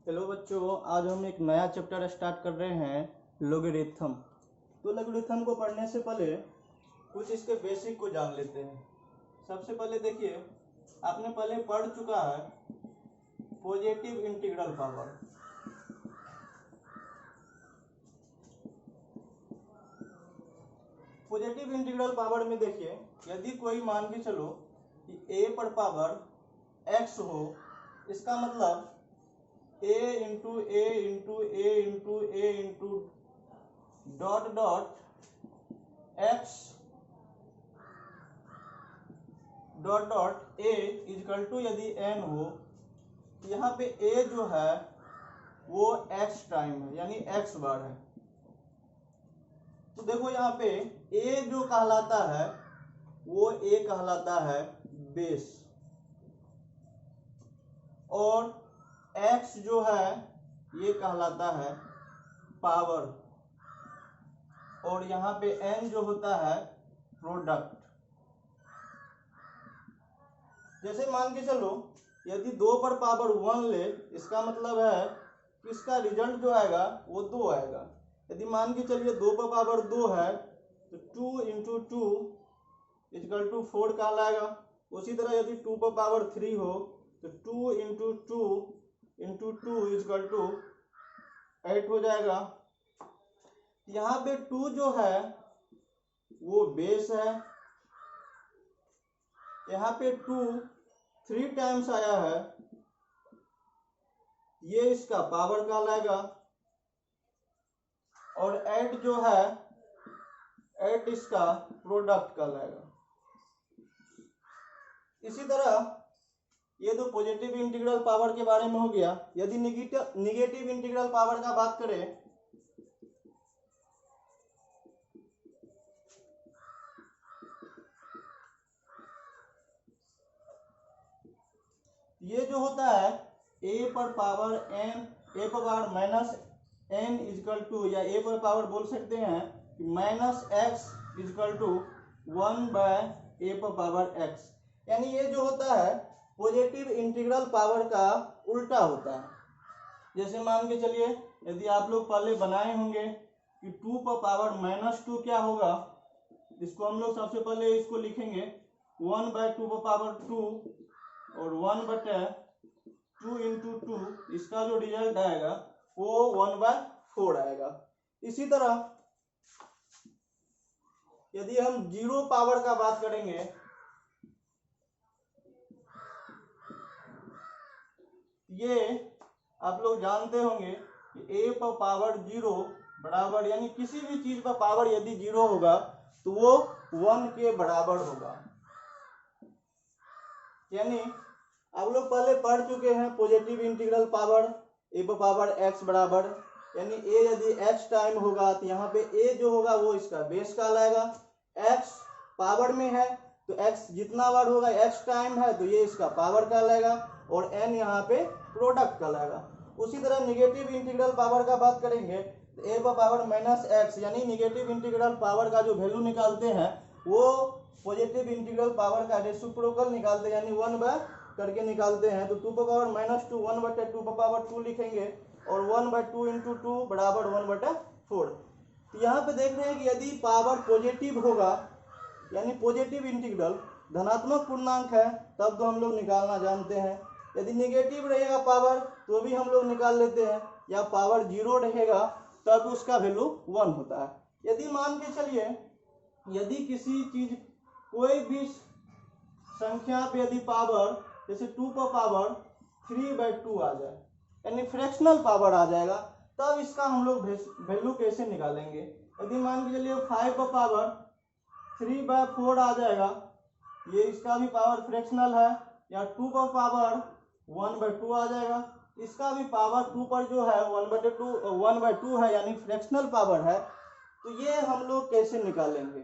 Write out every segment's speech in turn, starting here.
Hello बच्चों, आज हम एक नया चैप्टर स्टार्ट कर रहे हैं लोगरिथम। तो लोगरिथम को पढ़ने से पहले कुछ इसके बेसिक को जान लेते हैं। सबसे पहले देखिए, आपने पहले पढ़ चुका है positive integral power. Positive integral power में देखिए, यदि कोई मान के चलो कि a पर पावर x हो, इसका मतलब a into a into a into a into dot dot x dot dot a equal to यदि n हो, तो यहाँ पे a जो है वो x टाइम है, यानी x बार है। तो देखो यहाँ पे a जो कहलाता है वो a कहलाता है बेस, और x जो है ये कहलाता है पावर, और यहाँ पे n जो होता है प्रोडक्ट। जैसे मान के चलो यदि 2 पर पावर 1 ले, इसका मतलब है कि इसका रिजल्ट जो आएगा वो 2 आएगा। यदि मान के चलिए 2 पर पावर 2 है तो 2 इंटू 2 इजकल टू 4 कहलाएगा। उसी तरह यदि 2 पर पावर 3 हो तो 2 इंटू 2 इंटू 2 इजकल टू 8 हो जाएगा। यहाँ पे 2 जो है वो बेस है, यहाँ पे 2 3 टाइम्स आया है, ये इसका पावर कहलाएगा। और 8 जो है 8 इसका प्रोडक्ट कहलाएगा। इसी तरह ये तो पॉजिटिव इंटीग्रल पावर के बारे में हो गया। यदि निगेटिव इंटीग्रल पावर का बात करें, ये जो होता है a पर पावर n, a पर पावर माइनस n इजकल टू, या a पर पावर बोल सकते हैं कि minus x equal to 1 by a पर पावर x, यानी ये जो होता है पॉजिटिव इंटीग्रल पावर का उल्टा होता है। जैसे मान के चलिए यदि आप लोग पहले बनाए होंगे कि 2 पर पावर माइनस 2 क्या होगा, इसको हम लोग सबसे पहले इसको लिखेंगे 1 बाय 2 पर पावर 2 और 1 बटे 2 इंटू 2, इसका जो रिजल्ट आएगा वो 1 बाय 4 आएगा। इसी तरह यदि हम 0 पावर का बात करेंगे, ये आप लोग जानते होंगे कि a पर पावर 0 बराबर, यानी किसी भी चीज पर पावर यदि 0 होगा तो वो 1 के बराबर होगा। यानी आप लोग पहले पढ़ चुके हैं पॉजिटिव इंटीग्रल पावर a पर पावर x बराबर, यानी a यदि x टाइम होगा तो यहाँ पे a जो होगा वो इसका बेस कहलाएगा। x पावर में है तो x जितना बार होगा x टाइम है तो ये इसका पावर कहलाएगा, और n यहाँ पे प्रोडक्ट कहलाएगा। उसी तरह निगेटिव इंटीग्रल पावर का बात करेंगे तो a पर पावर माइनस x, यानी निगेटिव इंटीग्रल पावर का जो वैल्यू निकालते हैं वो पॉजिटिव इंटीग्रल पावर का रेसिप्रोकल निकालते हैं, यानी 1 बाय करके निकालते हैं। तो 2 पर पावर माइनस 2 1 बटे 2 पर पावर 2 लिखेंगे, और 1 बाय 2 इंटू 2 बराबर 1 बटे 4। तो यहाँ पे देख रहे हैं कि यदि पावर पॉजिटिव होगा, यानी पॉजिटिव इंटीग्रल धनात्मक पूर्णांक है, तब तो हम लोग निकालना जानते हैं। यदि निगेटिव रहेगा पावर तो भी हम लोग निकाल लेते हैं, या पावर 0 रहेगा तब उसका वैल्यू 1 होता है। यदि मान के चलिए यदि किसी चीज कोई भी संख्या पे यदि पावर जैसे 2 पर पावर 3 बाय 2 आ जाए, यानी फ्रैक्शनल पावर आ जाएगा, तब इसका हम लोग वैल्यू कैसे निकालेंगे। यदि मान के चलिए 5 पर पावर 3 बाय 4 आ जाएगा, ये इसका भी पावर फ्रैक्शनल है, या 2 पर पावर 1 बाय 2 आ जाएगा, इसका भी पावर 2 पर जो है 1 बाय 2 है, यानी फ्रैक्शनल पावर है। तो ये हम लोग कैसे निकालेंगे,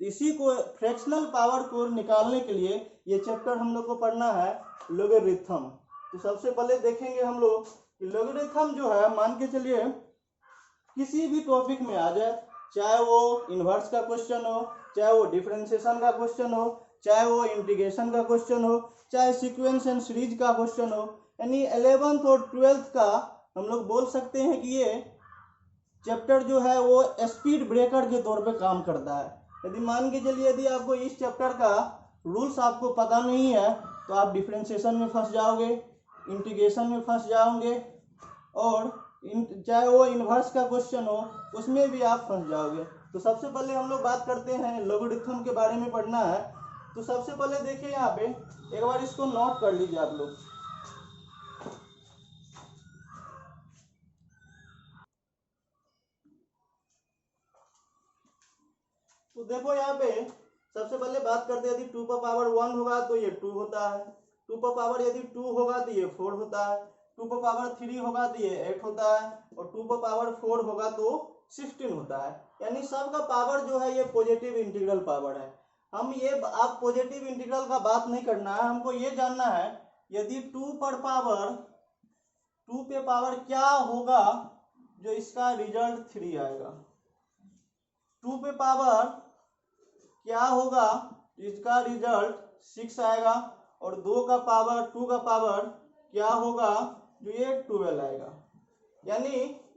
इसी को फ्रैक्शनल पावर को निकालने के लिए ये चैप्टर हम लोग को पढ़ना है लोगरिथम। तो सबसे पहले देखेंगे हम लोग कि लोगरिथम जो है, मान के चलिए किसी भी टॉपिक में आ जाए, चाहे वो इनवर्स का क्वेश्चन हो, चाहे वो डिफरेंशिएशन का क्वेश्चन हो, चाहे वो इंटीग्रेशन का क्वेश्चन हो, चाहे सीक्वेंस एंड सीरीज का क्वेश्चन हो, यानी 11th और 12th का हम लोग बोल सकते हैं कि ये चैप्टर जो है वो स्पीड ब्रेकर के तौर पे काम करता है। यदि मान के चलिए यदि आपको इस चैप्टर का रूल्स आपको पता नहीं है तो आप डिफरेंशिएशन में फंस जाओगे, इंटीग्रेशन में फंस जाओगे, और चाहे वो इन्वर्स का क्वेश्चन हो उसमें भी आप फंस जाओगे। तो सबसे पहले हम लोग बात करते हैं लॉगरिथम के बारे में पढ़ना है। तो सबसे पहले देखिए यहाँ पे एक बार इसको नोट कर लीजिए आप लोग। तो देखो यहाँ पे सबसे पहले बात करते हैं, यदि 2 का पावर 1 होगा तो ये 2 होता है, 2 का पावर यदि 2 होगा तो ये 4 होता है, 2 का पावर 3 होगा तो ये 8 होता है, और 2 का पावर 4 होगा तो 16 होता है। यानी सबका पावर जो है ये पॉजिटिव इंटीग्रल पावर है। हम ये आप पॉजिटिव इंटीग्रल का बात नहीं करना है, हमको ये जानना है यदि 2 पर पावर 2 पे पावर क्या होगा जो इसका रिजल्ट 3 आएगा, 2 पे पावर क्या होगा इसका रिजल्ट 6 आएगा, और 2 का पावर क्या होगा जो ये 12 आएगा। यानी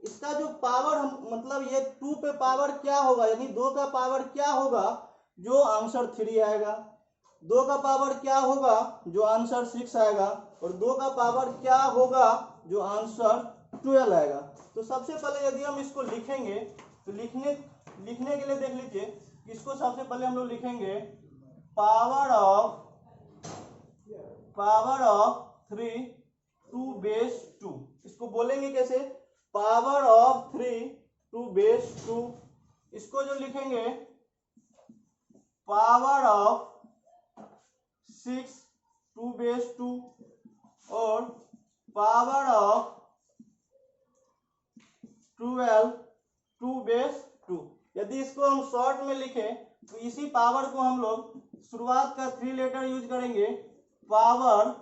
इसका जो पावर हम मतलब ये 2 पे पावर क्या होगा यानी 2 का पावर क्या होगा जो आंसर 3 आएगा, 2 का पावर क्या होगा जो आंसर 6 आएगा, और 2 का पावर क्या होगा जो आंसर 12 आएगा। तो सबसे पहले यदि हम इसको लिखेंगे तो लिखने के लिए देख लीजिए, इसको सबसे पहले हम लोग लिखेंगे पावर ऑफ 3 टू बेस 2। इसको बोलेंगे कैसे, पावर ऑफ 3 टू बेस 2। इसको जो लिखेंगे पावर ऑफ 6 टू बेस 2 और पावर ऑफ 12 टू बेस 2। यदि इसको हम शॉर्ट में लिखें तो इसी पावर को हम लोग शुरुआत का 3 लेटर यूज करेंगे, पावर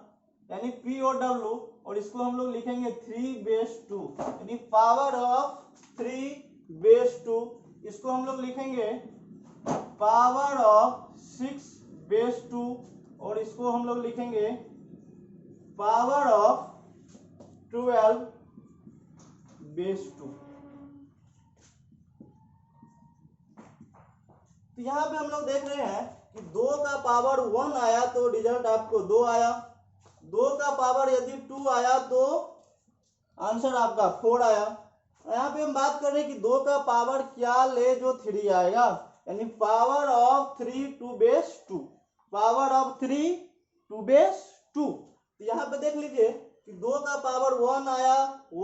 यानी P और W, और इसको हम लोग लिखेंगे 3 बेस 2 यानी पावर ऑफ 3 बेस 2। इसको हम लोग लिखेंगे पावर ऑफ 6 बेस 2, और इसको हम लोग लिखेंगे पावर ऑफ 12 बेस 2। तो यहाँ पे हम लोग देख रहे हैं कि 2 का पावर 1 आया तो रिजल्ट आपको 2 आया, 2 का पावर यदि 2 आया तो आंसर आपका 4 आया। यहाँ पे हम बात कर रहे हैं कि 2 का पावर क्या ले जो 3 आएगा, यानी power of 3 to base 2, power of 3 to base 2। तो यहाँ पे देख लीजिए कि 2 का पावर 1 आया,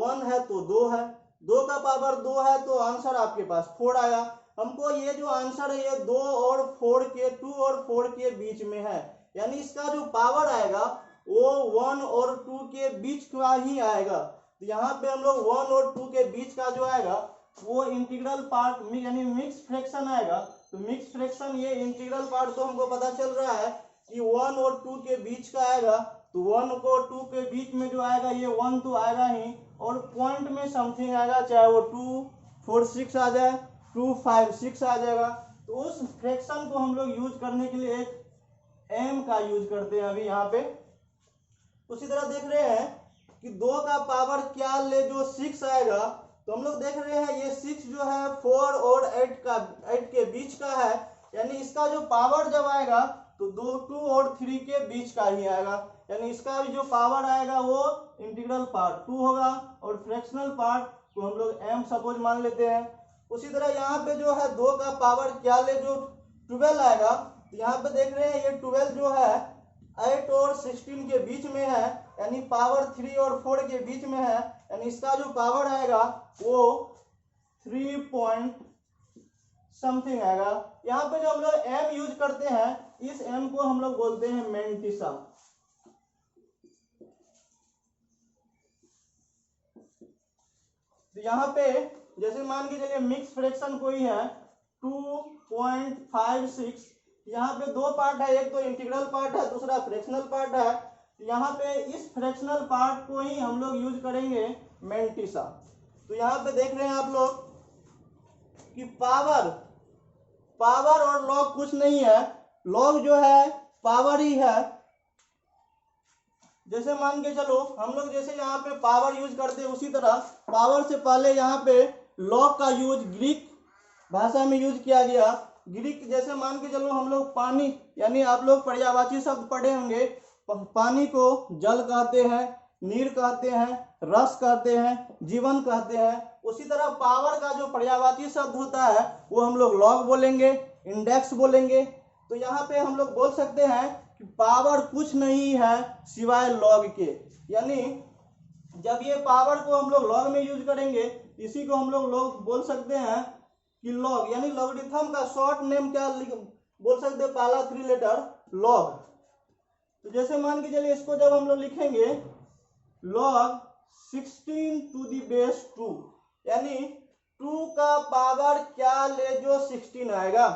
1 है तो 2 है, 2 का पावर 2 है तो आंसर आपके पास 4 आया। हमको ये जो आंसर है ये 2 और 4 के 2 और 4 के बीच में है, यानी इसका जो पावर आएगा वो 1 और 2 के बीच का ही आएगा। तो यहाँ पे हम लोग 1 और 2 के बीच का जो आएगा वो इंटीग्रल पार्ट यानी मिक्स फ्रैक्शन आएगा। तो मिक्स फ्रैक्शन ये इंटीग्रल पार्ट तो हमको पता चल रहा है कि 1 और 2 के बीच का आएगा, तो 1 और 2 के बीच में जो आएगा ये 1 तो आएगा ही, और पॉइंट में समथिंग आएगा, चाहे वो 2 4 6 आ जाए, 2 5 6 आ जाएगा। तो उस फ्रैक्शन को हम लोग यूज करने के लिए एक m का यूज करते हैं अभी यहाँ पे। उसी तरह देख रहे हैं कि 2 का पावर क्या ले जो 6 आएगा, तो हम लोग देख रहे हैं ये 6 जो है 4 और 8 के बीच का है, यानी इसका जो पावर जब आएगा तो 2 और 3 के बीच का ही आएगा, यानी इसका भी जो पावर आएगा वो इंटीग्रल पार्ट 2 होगा, और फ्रैक्शनल पार्ट को हम लोग m सपोज मान लेते हैं। उसी तरह यहाँ पे जो है 2 का पावर क्या ले जो 12 आएगा, तो यहाँ पे देख रहे हैं ये 12 जो है 8 और 16 के बीच में है, यानी पावर 3 और 4 के बीच में है, यानी इसका जो पावर आएगा वो 3 पॉइंट समथिंग आएगा। यहाँ पे जो हम लोग m यूज करते हैं इस m को हम लोग बोलते हैं मैंटिसा। तो यहाँ पे जैसे मान के चलिए मिक्स फ्रैक्शन कोई है 2.56, यहाँ पे 2 पार्ट है, एक तो इंटीग्रल पार्ट है दूसरा फ्रैक्शनल पार्ट है। यहाँ पे इस फ्रैक्शनल पार्ट को ही हम लोग यूज करेंगे मैंटिसा। तो यहाँ पे देख रहे हैं आप लोग कि पावर और लॉग कुछ नहीं है, लॉग जो है पावर ही है, जैसे मान के चलो हम लोग जैसे यहाँ पे पावर यूज करते हैं, उसी तरह पावर से पहले यहाँ पे लॉग का यूज ग्रीक भाषा में यूज किया गया। ग्रीक जैसे मान के चलो हम लोग पानी, यानी आप लोग पर्यायवाची शब्द पढ़े होंगे, पानी को जल कहते हैं, नीर कहते हैं, रस कहते हैं, जीवन कहते हैं। उसी तरह पावर का जो पर्यायवाची शब्द होता है वो हम लोग लॉग बोलेंगे, इंडेक्स बोलेंगे। तो यहाँ पे हम लोग बोल सकते हैं कि पावर कुछ नहीं है सिवाय लॉग के, यानी जब ये पावर को हम लोग लॉग में यूज करेंगे, इसी को हम लोग बोल सकते हैं कि लॉग, यानी लॉगरिथम का शॉर्ट नेम क्या बोल सकते हैं, पहला 3 लेटर लॉग। तो जैसे मान के चलिए इसको जब हम लोग लिखेंगे लॉग 16 टू द बेस 2, यानी 2 का पावर क्या ले जो 16 आएगा,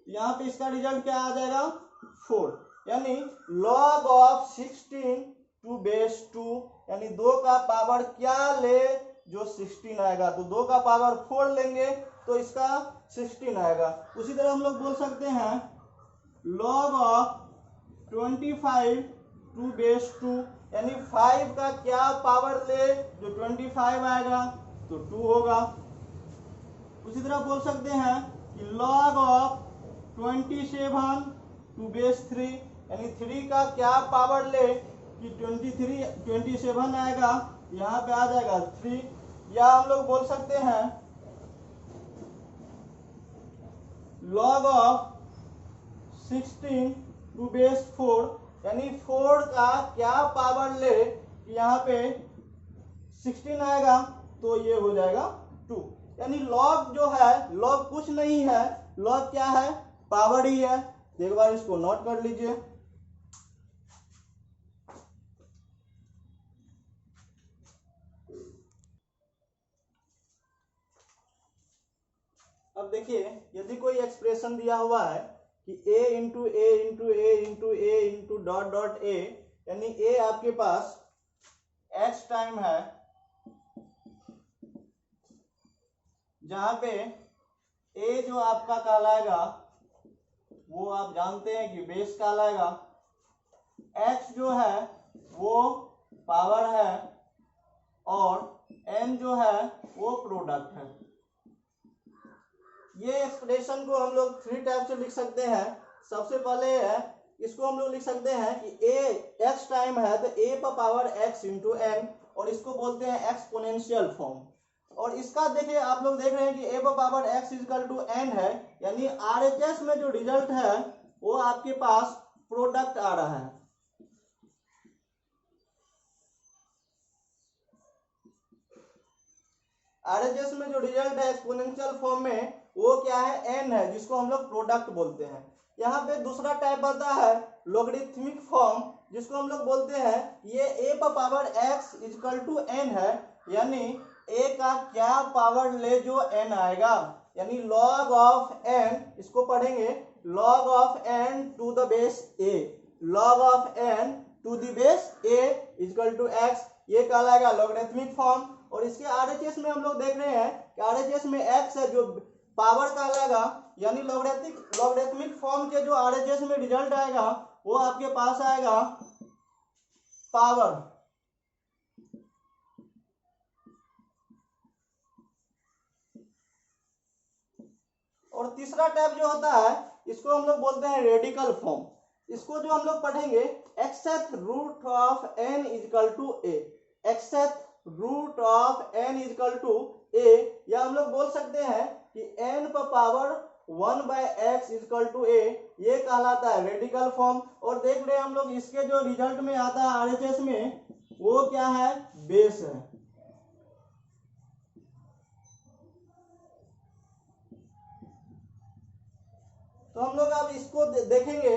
यहाँ पे इसका रिजल्ट क्या आ जाएगा 4, यानी लॉग ऑफ 16 टू बेस 2, यानी 2 का पावर क्या ले जो 16 आएगा। तो 2 का पावर 4 लेंगे तो इसका 16 आएगा। उसी तरह हम लोग बोल सकते हैं लॉग ऑफ 25 टू बेस 2, यानी 5 का क्या पावर ले जो 25 आएगा, तो 2 होगा। उसी तरह बोल सकते हैं कि लॉग ऑफ 27 टू बेस 3, यानी 3 का क्या पावर ले कि 27 आएगा, यहाँ पे आ जाएगा 3। या हम लोग बोल सकते हैं लॉग ऑफ 16 टू बेस 4, यानी 4 का क्या पावर ले कि यहाँ पे 16 आएगा, तो ये हो जाएगा 2। यानी लॉग जो है, लॉग कुछ नहीं है, लॉग क्या है, पावर ही है। तो एक बार इसको नोट कर लीजिए। अब देखिए यदि कोई एक्सप्रेशन दिया हुआ है कि a into a into a into a into dot dot ए, यानी a आपके पास x टाइम है, जहां पे a जो आपका कहलाएगा वो आप जानते हैं कि बेस कहलाएगा, x जो है वो पावर है और n जो है वो प्रोडक्ट है। ये एक्सप्रेशन को हम लोग 3 टाइप से लिख सकते हैं। सबसे पहले है इसको हम लोग लिख सकते हैं कि a x टाइम है तो a पर पावर x इंटू n, और इसको बोलते हैं एक्सपोनेंशियल फॉर्म। और इसका देखिए आप लोग देख रहे हैं कि a पर power x equal to n है, यानी RHS में जो रिजल्ट है वो आपके पास प्रोडक्ट आ रहा है। RHS में जो रिजल्ट है एक्सपोनेंशियल फॉर्म में वो क्या है, n है, जिसको हम लोग प्रोडक्ट बोलते हैं। यहाँ पे दूसरा टाइप आता है लॉगरिथमिक फॉर्म, जिसको हम लोग बोलते हैं ये a पर power x equal to n है, यानी a का क्या पावर ले जो n आएगा, यानी log ऑफ n, इसको पढ़ेंगे log of n to the base a, log of n to the base a equal to x, ये कहलाएगा लॉगरिथमिक फॉर्म। और इसके RHS में हम लोग देख रहे हैं कि RHS में x है जो पावर कहलाएगा, यानी लॉगरिथमिक फॉर्म के जो RHS में रिजल्ट आएगा वो आपके पास आएगा पावर। और तीसरा टाइप जो होता है इसको हम लोग बोलते हैं रेडिकल फॉर्म। इसको जो हम लोग पढ़ेंगे xth root of n equal to a, xth root of n equal to a, या हम लोग बोल सकते हैं कि n पर power 1 by x equal to a, ये कहलाता है रेडिकल फॉर्म। और देख रहे हैं हम लोग इसके जो रिजल्ट में आता है RHS में वो क्या है, बेस है। तो हम लोग अब इसको देखेंगे,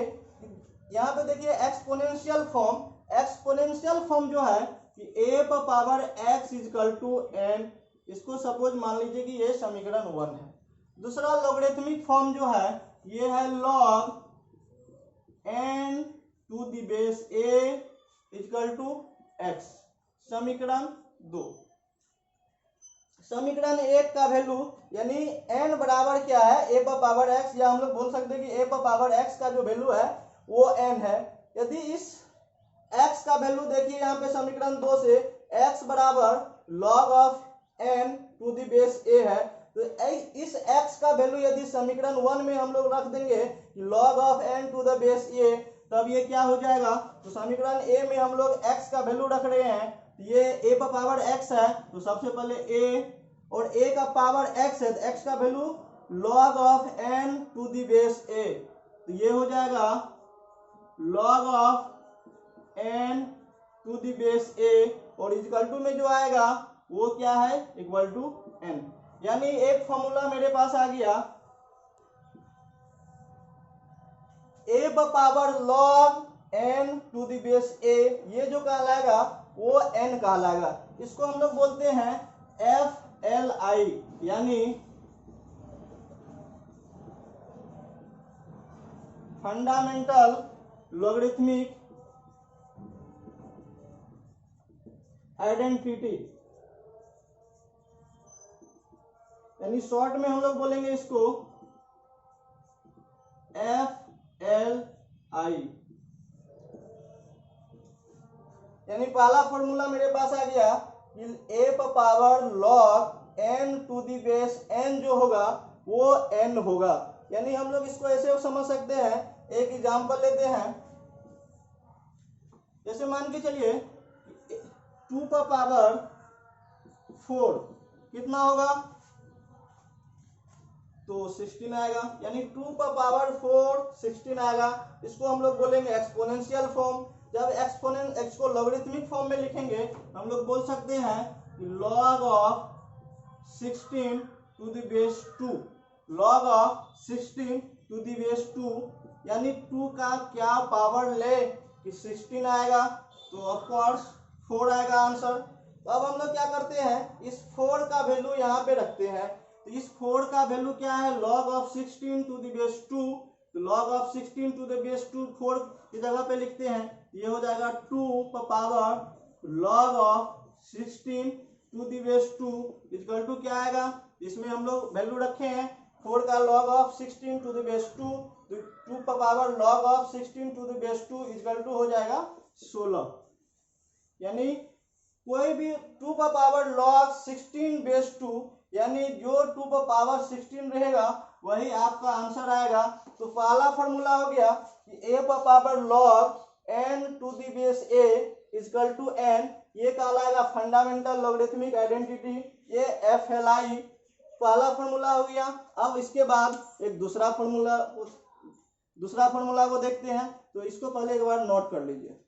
यहाँ पे देखिए एक्सपोनेंशियल फॉर्म। एक्सपोनेंशियल फॉर्म जो है कि a पर power x equal to n, इसको सपोज मान लीजिए कि ये समीकरण 1 है। दूसरा लॉगरिथमिक फॉर्म जो है ये है log n to the base a equal to x, समीकरण 2। समीकरण 1 का वैल्यू यानी n बराबर क्या है, a पर पावर x, या हम लोग बोल सकते हैं कि a पर पावर x का जो वैल्यू है वो n है। यदि इस का वैल्यू देखिए यहाँ पे समीकरण 2 से x बराबर log of n to the base a है। तो इस x का वैल्यू यदि समीकरण 1 में हम लोग रख देंगे log of n to the base a, तब ये क्या हो जाएगा, तो समीकरण a में हम लोग x का वैल्यू रख रहे हैं, ये a पर पावर x है, तो सबसे पहले a और a का पावर x है, तो x का value log of n to the base a, तो ये हो जाएगा log of n to the base a और इक्वल टू में जो आएगा वो क्या है, इक्वल टू n। यानी एक फॉर्मूला मेरे पास आ गया a power log n to the base a, ये जो कहलाएगा वो n कहलाएगा। इसको हम लोग बोलते हैं FLI, यानी फंडामेंटल लॉगरिथमिक आइडेंटिटी, यानी शॉर्ट में हम लोग बोलेंगे इसको FLI। यानी पहला फॉर्मूला मेरे पास आ गया कि a पर power log n to the base n जो होगा वो n होगा। यानी हम लोग इसको ऐसे समझ सकते हैं, एक एग्जांपल लेते हैं, जैसे मान के चलिए 2 पर पावर 4 कितना होगा, तो 16 आएगा, यानी 2 पर पावर 4 16 आएगा। इसको हम लोग बोलेंगे एक्सपोनेंशियल फॉर्म। जब एक्सपोनेंट x को लॉगरिथमिक फॉर्म में लिखेंगे हम लोग बोल सकते हैं कि log of 16 to the base 2, log of 16 to the base 2, यानी 2 का क्या पावर ले कि 16 आएगा, तो ऑफ कोर्स 4 आएगा आंसर। तो अब हम लोग क्या करते हैं, इस 4 का वैल्यू यहाँ पे रखते हैं, तो इस 4 का वैल्यू क्या है, log of 16 to the base 2, तो log of 16 to the base 2 4 की जगह पे लिखते हैं, ये हो जाएगा 2 पर power log of 16 to the base 2 equal to क्या आएगा, इसमें हम लोग वैल्यू रखे हैं 4 का log of 16 to the base 2, तो 2 पर power log of 16 to the base 2 equal to हो जाएगा 16। यानी कोई भी 2 पर पावर log 16 बेस 2, यानी जो 2 पर पावर 16 रहेगा वही आपका आंसर आएगा। तो पहला फॉर्मूला हो गया कि a पर power log n to the base a equal to n, ये कहलाएगा फंडामेंटल लॉगरिथमिक आइडेंटिटी, ये FLI पहला फॉर्मूला हो गया। अब इसके बाद एक दूसरा फॉर्मूला को देखते हैं, तो इसको पहले एक बार नोट कर लीजिए।